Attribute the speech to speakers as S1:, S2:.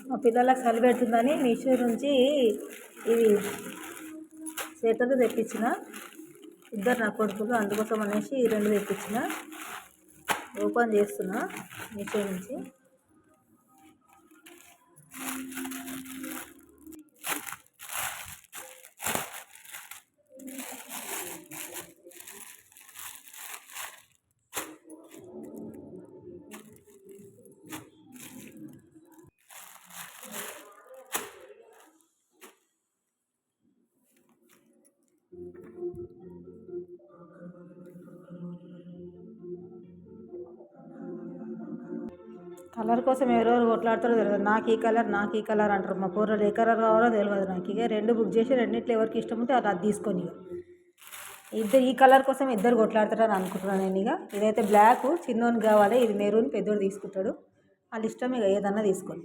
S1: మా పిల్లలకు చలి పెడుతుందని మీషో నుంచి ఇవి స్వెటర్లు తెప్పించిన. ఇద్దరు నా కొడుకులు, అందుకోసం అనేసి ఈ రెండు తెప్పించిన. ఓపెన్ చేస్తున్నా మీషో నుంచి. కలర్ కోసం ఎవరెవరు కొట్లాడతారో తెలియదు. నాకు ఈ కలర్ అంటారు. మా కూరలు ఏ కలర్ కావాలో తెలియదు నాకు. ఇక రెండు బుక్ చేసి రెండింటిలో ఎవరికి ఇష్టం ఉంటే అది తీసుకొని ఇద్దరు ఈ కలర్ కోసం ఇద్దరు కొట్లాడతారని అనుకుంటున్నాను నేను. ఇక ఇదైతే బ్లాక్ చిన్నోనికి కావాలి, ఇది మెరూన్ పెద్దోడు తీసుకుంటాడు. వాళ్ళ ఇష్టం, ఇక ఏదన్నా తీసుకొని.